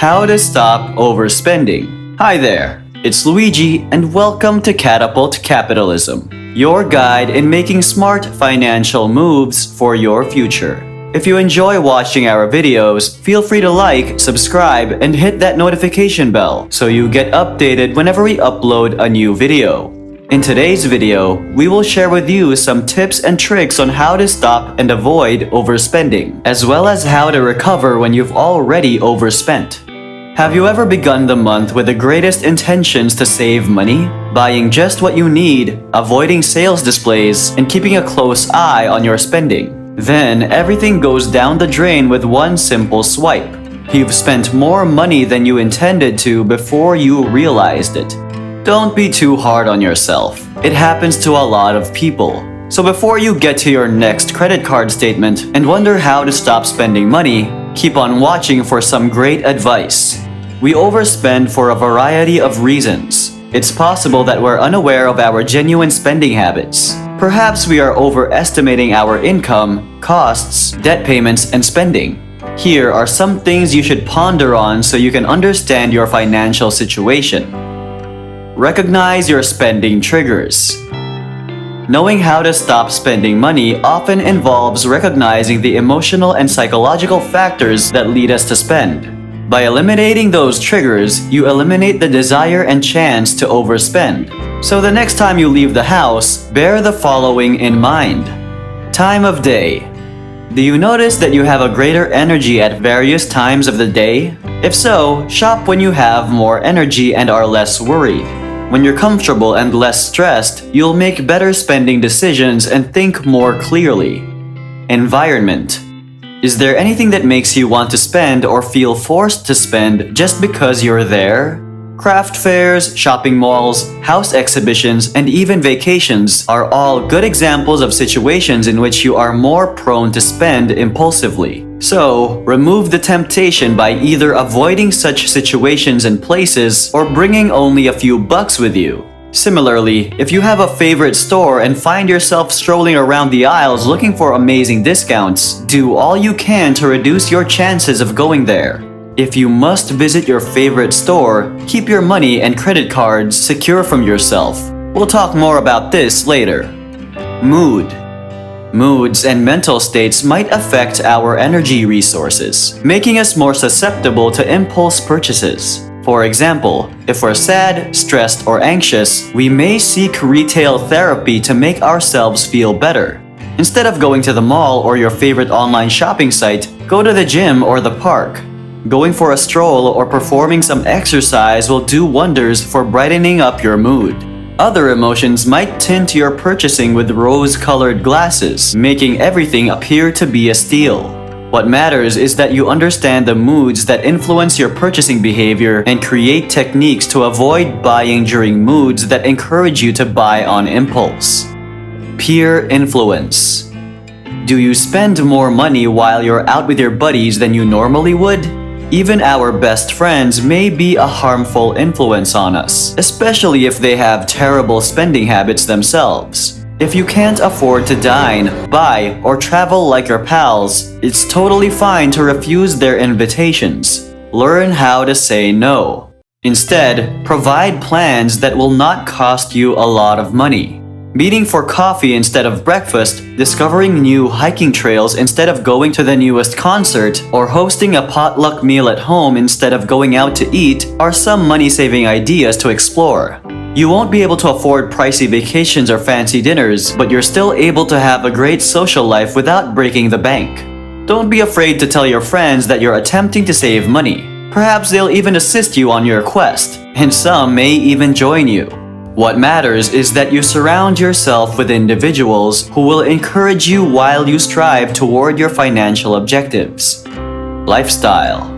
How to Stop Overspending. Hi there, it's Luigi and welcome to Catapult Capitalism, your guide in making smart financial moves for your future. If you enjoy watching our videos, feel free to like, subscribe, and hit that notification bell so you get updated whenever we upload a new video. In today's video, we will share with you some tips and tricks on how to stop and avoid overspending, as well as how to recover when you've already overspent. Have you ever begun the month with the greatest intentions to save money? Buying just what you need, avoiding sales displays, and keeping a close eye on your spending. Then, everything goes down the drain with one simple swipe. You've spent more money than you intended to before you realized it. Don't be too hard on yourself. It happens to a lot of people. So before you get to your next credit card statement and wonder how to stop spending money, keep on watching for some great advice. We overspend for a variety of reasons. It's possible that we're unaware of our genuine spending habits. Perhaps we are overestimating our income, costs, debt payments, and spending. Here are some things you should ponder on so you can understand your financial situation. Recognize your spending triggers. Knowing how to stop spending money often involves recognizing the emotional and psychological factors that lead us to spend. By eliminating those triggers, you eliminate the desire and chance to overspend. So the next time you leave the house, bear the following in mind. Time of day. Do you notice that you have a greater energy at various times of the day? If so, shop when you have more energy and are less worried. When you're comfortable and less stressed, you'll make better spending decisions and think more clearly. Environment. Is there anything that makes you want to spend or feel forced to spend just because you're there? Craft fairs, shopping malls, house exhibitions, and even vacations are all good examples of situations in which you are more prone to spend impulsively. So, remove the temptation by either avoiding such situations and places or bringing only a few bucks with you. Similarly, if you have a favorite store and find yourself strolling around the aisles looking for amazing discounts, do all you can to reduce your chances of going there. If you must visit your favorite store, keep your money and credit cards secure from yourself. We'll talk more about this later. Mood. Moods and mental states might affect our energy resources, making us more susceptible to impulse purchases. For example, if we're sad, stressed, or anxious, we may seek retail therapy to make ourselves feel better. Instead of going to the mall or your favorite online shopping site, go to the gym or the park. Going for a stroll or performing some exercise will do wonders for brightening up your mood. Other emotions might tint your purchasing with rose-colored glasses, making everything appear to be a steal. What matters is that you understand the moods that influence your purchasing behavior and create techniques to avoid buying during moods that encourage you to buy on impulse. Peer influence. Do you spend more money while you're out with your buddies than you normally would? Even our best friends may be a harmful influence on us, especially if they have terrible spending habits themselves. If you can't afford to dine, buy, or travel like your pals, it's totally fine to refuse their invitations. Learn how to say no. Instead, provide plans that will not cost you a lot of money. Meeting for coffee instead of breakfast, discovering new hiking trails instead of going to the newest concert, or hosting a potluck meal at home instead of going out to eat are some money-saving ideas to explore. You won't be able to afford pricey vacations or fancy dinners, but you're still able to have a great social life without breaking the bank. Don't be afraid to tell your friends that you're attempting to save money. Perhaps they'll even assist you on your quest, and some may even join you. What matters is that you surround yourself with individuals who will encourage you while you strive toward your financial objectives. Lifestyle.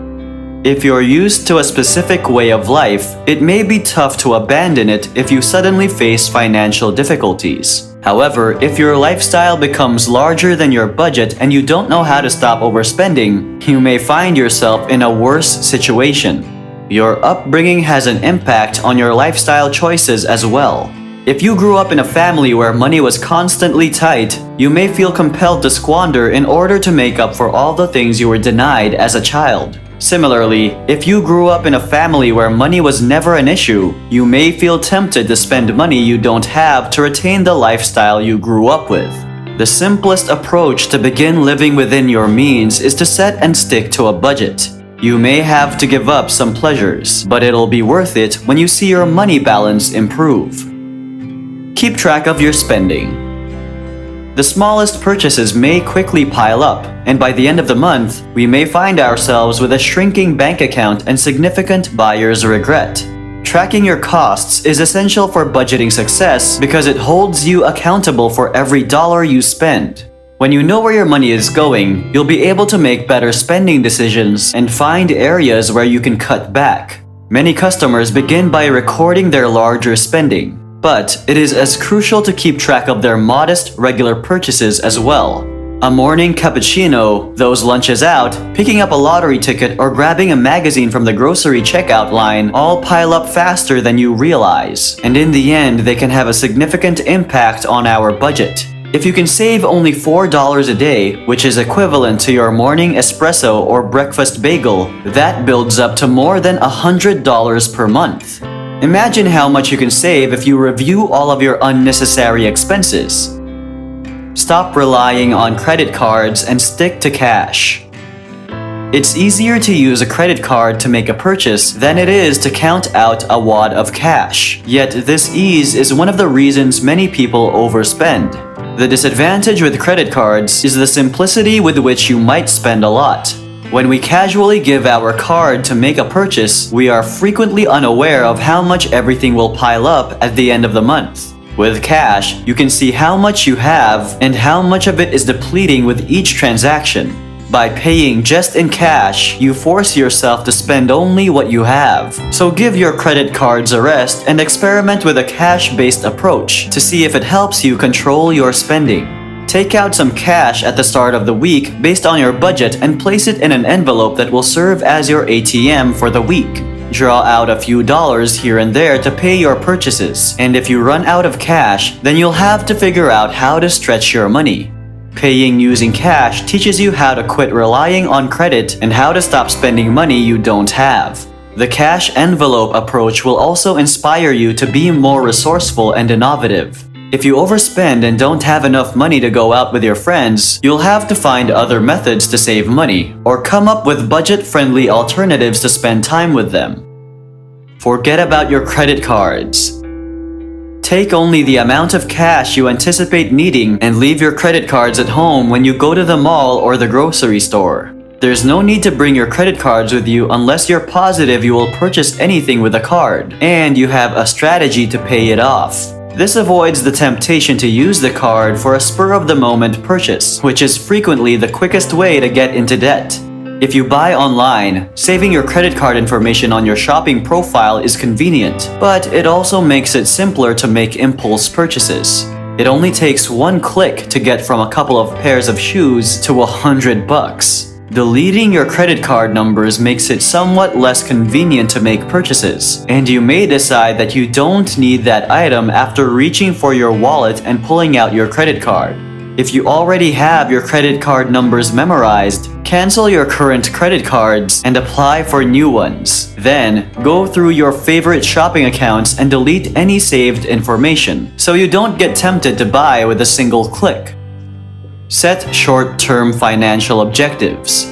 If you're used to a specific way of life, it may be tough to abandon it if you suddenly face financial difficulties. However, if your lifestyle becomes larger than your budget and you don't know how to stop overspending, you may find yourself in a worse situation. Your upbringing has an impact on your lifestyle choices as well. If you grew up in a family where money was constantly tight, you may feel compelled to squander in order to make up for all the things you were denied as a child. Similarly, if you grew up in a family where money was never an issue, you may feel tempted to spend money you don't have to retain the lifestyle you grew up with. The simplest approach to begin living within your means is to set and stick to a budget. You may have to give up some pleasures, but it'll be worth it when you see your money balance improve. Keep track of your spending. The smallest purchases may quickly pile up, and by the end of the month, we may find ourselves with a shrinking bank account and significant buyer's regret. Tracking your costs is essential for budgeting success because it holds you accountable for every dollar you spend. When you know where your money is going, you'll be able to make better spending decisions and find areas where you can cut back. Many customers begin by recording their larger spending, but it is as crucial to keep track of their modest, regular purchases as well. A morning cappuccino, those lunches out, picking up a lottery ticket, or grabbing a magazine from the grocery checkout line all pile up faster than you realize, and in the end, they can have a significant impact on our budget. If you can save only $4 a day, which is equivalent to your morning espresso or breakfast bagel, that builds up to more than $100 per month. Imagine how much you can save if you review all of your unnecessary expenses. Stop relying on credit cards and stick to cash. It's easier to use a credit card to make a purchase than it is to count out a wad of cash. Yet this ease is one of the reasons many people overspend. The disadvantage with credit cards is the simplicity with which you might spend a lot. When we casually give our card to make a purchase, we are frequently unaware of how much everything will pile up at the end of the month. With cash, you can see how much you have and how much of it is depleting with each transaction. By paying just in cash, you force yourself to spend only what you have. So give your credit cards a rest and experiment with a cash-based approach to see if it helps you control your spending. Take out some cash at the start of the week based on your budget and place it in an envelope that will serve as your ATM for the week. Draw out a few dollars here and there to pay your purchases, and if you run out of cash, then you'll have to figure out how to stretch your money. Paying using cash teaches you how to quit relying on credit and how to stop spending money you don't have. The cash envelope approach will also inspire you to be more resourceful and innovative. If you overspend and don't have enough money to go out with your friends, you'll have to find other methods to save money, or come up with budget-friendly alternatives to spend time with them. Forget about your credit cards. Take only the amount of cash you anticipate needing and leave your credit cards at home when you go to the mall or the grocery store. There's no need to bring your credit cards with you unless you're positive you will purchase anything with a card, and you have a strategy to pay it off. This avoids the temptation to use the card for a spur-of-the-moment purchase, which is frequently the quickest way to get into debt. If you buy online, saving your credit card information on your shopping profile is convenient, but it also makes it simpler to make impulse purchases. It only takes one click to get from a couple of pairs of shoes to $100. Deleting your credit card numbers makes it somewhat less convenient to make purchases, and you may decide that you don't need that item after reaching for your wallet and pulling out your credit card. If you already have your credit card numbers memorized, cancel your current credit cards and apply for new ones. Then, go through your favorite shopping accounts and delete any saved information, so you don't get tempted to buy with a single click. Set short-term financial objectives.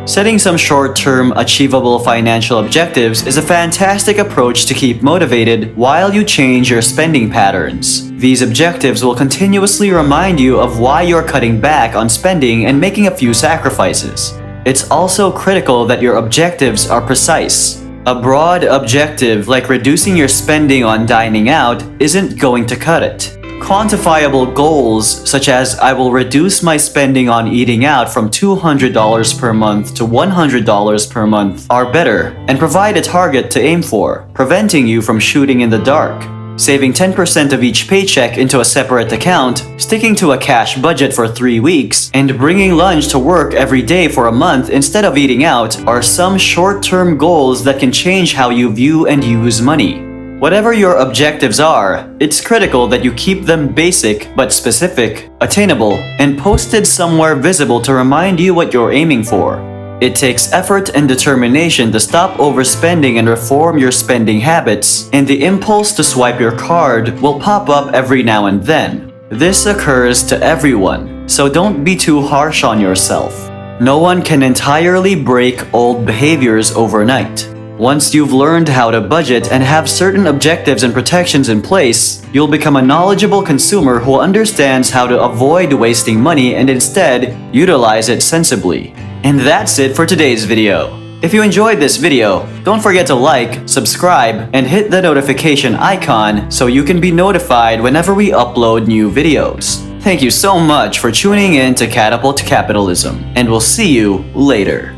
Setting some short-term, achievable financial objectives is a fantastic approach to keep motivated while you change your spending patterns. These objectives will continuously remind you of why you're cutting back on spending and making a few sacrifices. It's also critical that your objectives are precise. A broad objective like reducing your spending on dining out isn't going to cut it. Quantifiable goals such as I will reduce my spending on eating out from $200 per month to $100 per month are better and provide a target to aim for, preventing you from shooting in the dark. Saving 10% of each paycheck into a separate account, sticking to a cash budget for 3 weeks, and bringing lunch to work every day for a month instead of eating out are some short-term goals that can change how you view and use money. Whatever your objectives are, it's critical that you keep them basic but specific, attainable, and posted somewhere visible to remind you what you're aiming for. It takes effort and determination to stop overspending and reform your spending habits, and the impulse to swipe your card will pop up every now and then. This occurs to everyone, so don't be too harsh on yourself. No one can entirely break old behaviors overnight. Once you've learned how to budget and have certain objectives and protections in place, you'll become a knowledgeable consumer who understands how to avoid wasting money and instead utilize it sensibly. And that's it for today's video. If you enjoyed this video, don't forget to like, subscribe, and hit the notification icon so you can be notified whenever we upload new videos. Thank you so much for tuning in to Catapult Capitalism, and we'll see you later.